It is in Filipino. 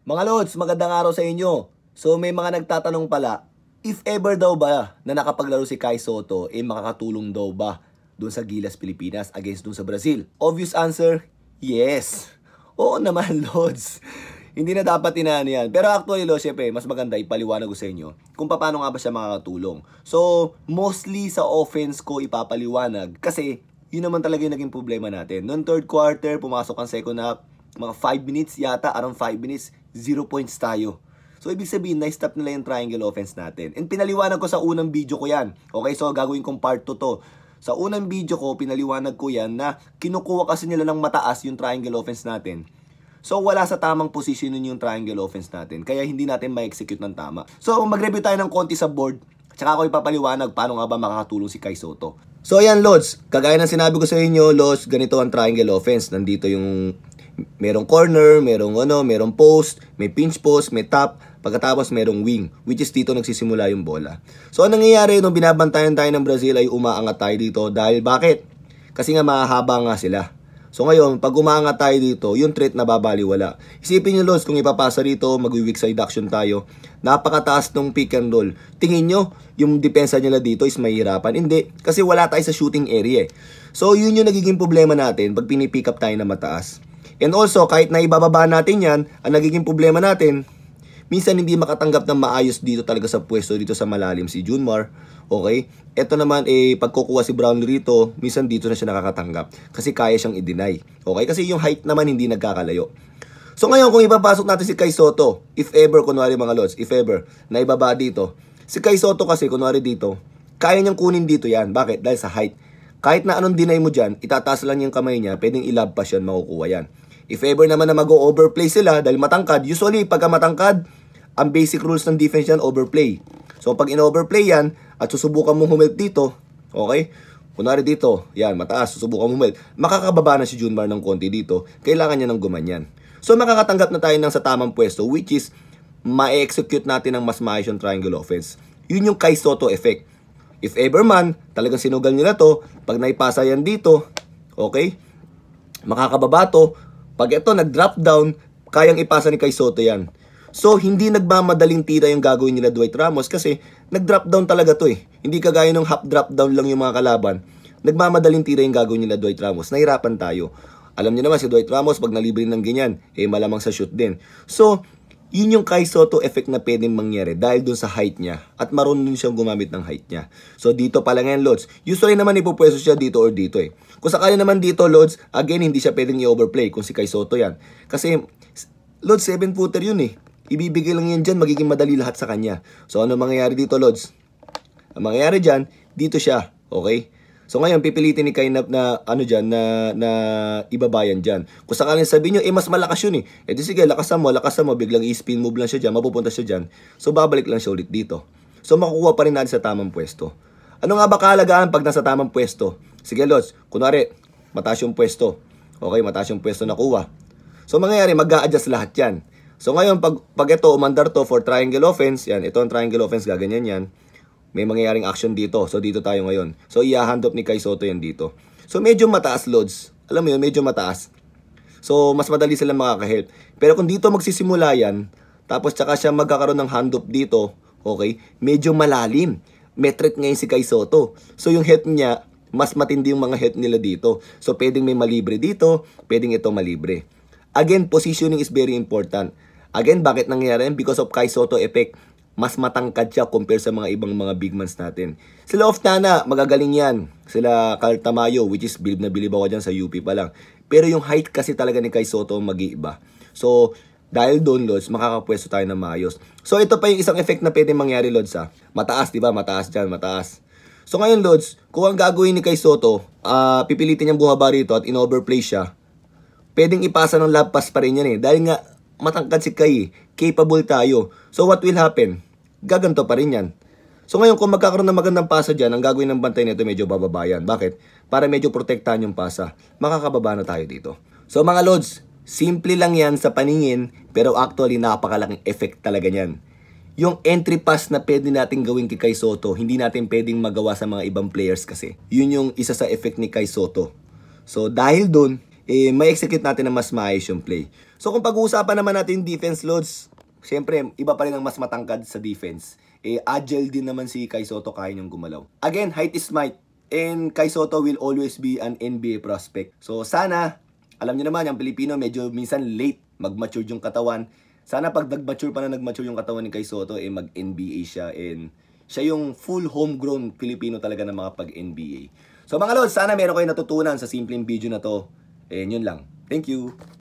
Mga Lods, magandang araw sa inyo. So may mga nagtatanong pala, if ever daw ba na nakapaglaro si Kai Sotto, makakatulong daw ba doon sa Gilas Pilipinas against doon sa Brazil? Obvious answer, yes. Oo naman, Lods. Hindi na dapat inaano yan. Pero actually, Lods, syempre, mas maganda ipaliwanag ko sa inyo kung paano nga ba siya makakatulong. So, mostly sa offense ko ipapaliwanag kasi yun naman talaga yung naging problema natin. Noong third quarter, pumasok ang second half, mga 5 minutes yata, around 5 minutes, 0 points tayo. So, ibig sabihin, na-stop nila yung triangle offense natin. And pinaliwanag ko sa unang video ko yan. Okay, so gagawin kong part 2 to. Sa unang video ko, pinaliwanag ko yan na kinukuha kasi nila ng mataas yung triangle offense natin. So, wala sa tamang position yung triangle offense natin. Kaya hindi natin ma-execute ng tama. So, mag-review tayo ng konti sa board. Tsaka ako ipapaliwanag paano nga ba makakatulong si Kai Sotto. So, ayan, Lods. Kagaya ng sinabi ko sa inyo, Lods, ganito ang triangle offense. Nandito yung merong corner, merong post, may pinch post, may top, pagkatapos merong wing, which is dito nagsisimula yung bola. So, anong nangyayari nung binabantayan tayo ng Brazil ay umaangat tayo dito dahil bakit? Kasi nga mahaba nga sila. So, ngayon, pag umaangat tayo dito, yung threat nababaliwala. Isipin nyo, Lods, kung ipapasa dito, mag-weak side action tayo, napakataas ng pick and roll. Tingin nyo, yung depensa nila dito is mahihirapan. Hindi, kasi wala tayo sa shooting area. So, yun yung nagiging problema natin pag pinipick up tayo na mataas. And also, kahit na ibababa natin yan, ang nagiging problema natin, minsan hindi makatanggap ng maayos dito talaga sa pwesto dito sa malalim si Junmar. Okay? Ito naman, pagkukuha si Brownlee rito, minsan dito na siya nakakatanggap. Kasi kaya siyang i-deny. Okay? Kasi yung height naman hindi nagkakalayo. So ngayon, kung ipapasok natin si Kai Sotto, if ever, kunwari mga Lods, if ever, na ibaba dito, si Kai Sotto kasi, kunwari dito, kaya niyang kunin dito yan. Bakit? Dahil sa height. Kahit na anong deny mo dyan, itataas lang yung kamay niya, pwedeng ilab pa siya, makukuha yan. If ever naman na mag-overplay sila dahil matangkad, usually pagka matangkad, ang basic rules ng defense yan, overplay. So pag in-overplay yan at susubukan mong humelt dito, okay? Kunwari dito, yan, mataas, susubukan mong humelt, makakababa na si Junmar ng konti dito, kailangan niya ng gumanyan. So makakatanggap na tayo ng sa tamang pwesto, which is ma-execute natin ang mas maayos yung triangle offense. Yun yung Kai Sotto effect. If ever man, talagang sinugal nila to, pag naipasa yan dito, okay? Makakababa to. Pag ito nag-drop down, kayang ipasa ni Kai Sotto yan. So, hindi nagmamadaling tira yung gagawin nila Dwight Ramos kasi nag-drop down talaga to eh. Hindi kagaya ng half drop down lang yung mga kalaban. Nagmamadaling tira yung gagawin nila Dwight Ramos. Nahirapan tayo. Alam niyo naman si Dwight Ramos, pag nalibre ng ganyan, malamang sa shoot din. So, yun yung Kai Sotto effect na pwedeng mangyari dahil dun sa height niya at marunong siyang gumamit ng height niya. So dito pa lang yan, Lods. Usually naman ipupwesto siya dito or dito eh. Kung sakali naman dito, Lods, again, hindi siya pwedeng i-overplay kung si Kai Sotto yan. Kasi, Lods, 7-footer yun eh. Ibibigay lang yan dyan, magiging madali lahat sa kanya. So ano mangyayari dito, Lods? Ang mangyayari dyan, dito siya. Okay? So ngayon, pipilitin ni Kai na ibabayan dyan. Kung sakaling sabihin nyo, mas malakas yun eh. Di sige, lakasan mo, biglang i-spin move lang siya dyan, mapupunta siya dyan. So babalik lang siya ulit dito. So makukuha pa rin natin sa tamang pwesto. Ano nga ba kahalagaan pag nasa tamang pwesto? Sige, Lods, kunwari, mataas yung pwesto. Okay, mataas yung pwesto nakuha. So mangyayari, mag-a-adjust lahat yan. So ngayon, pag ito, umandar to for triangle offense, yan, ito ang triangle offense, gaganyan yan. May mangyayaring action dito. So, dito tayo ngayon. So, i-hand off ni Kai Sotto yan dito. So, medyo mataas, Lods. Alam mo yun, medyo mataas. So, mas madali silang makaka-help. Pero kung dito magsisimula yan, tapos tsaka siya magkakaroon ng hand off dito, okay, medyo malalim. Metric ngayon si Kai Sotto. So, yung help niya, mas matindi yung mga help nila dito. So, pwedeng may malibre dito, pwedeng ito malibre. Again, positioning is very important. Again, bakit nangyayari yan? Because of Kai Sotto effect. Mas matangkad siya compare sa mga ibang mga big mans natin. Sila Oftana, magagaling yan. Sila Carl Tamayo, which is bilib na bilib ako dyan sa UP pa lang. Pero yung height kasi talaga ni Kai Sotto mag-iiba. So, dahil doon, Lods, makakapwesto tayo ng maayos. So, ito pa yung isang effect na pwede mangyari, Lods, ha. Mataas, diba? Mataas dyan, mataas. So, ngayon, Lods, kung ang gagawin ni Kai Sotto, pipilitin niyang bumaba rito at in-overplay siya, pwedeng ipasa ng lab pass pa rin yan eh. Dahil nga, matangkad si Kai, capable tayo. So, what will happen? Gaganto pa rin yan. So ngayon, kung magkakaroon ng magandang pasa dyan, ang gagawin ng bantay nito medyo bababayan. Bakit? Para medyo protektahan yung pasa. Makakababa na tayo dito. So mga Lods, simple lang yan sa paningin, pero actually napakalaking effect talaga yan. Yung entry pass na pwede natin gawin kay Kai Sotto, hindi natin pwedeng magawa sa mga ibang players kasi. Yun yung isa sa effect ni Kai Sotto. So dahil dun, may execute natin na mas maayos yung play. So kung pag-uusapan naman natin defense loads, syempre, iba pa rin ang mas matangkad sa defense. Agile din naman si Kai Sotto, kaya niyang gumalaw. Again, height is might. And Kai Sotto will always be an NBA prospect. So sana, alam niyo naman, yung Pilipino medyo minsan late mag-mature yung katawan. Sana pag nag-mature pa na nag-mature yung katawan ni Kai Sotto, mag-NBA siya. And siya yung full homegrown Pilipino talaga na makapag-NBA. So mga lods, sana meron kayo natutunan sa simpleng video na to. And yun lang. Thank you!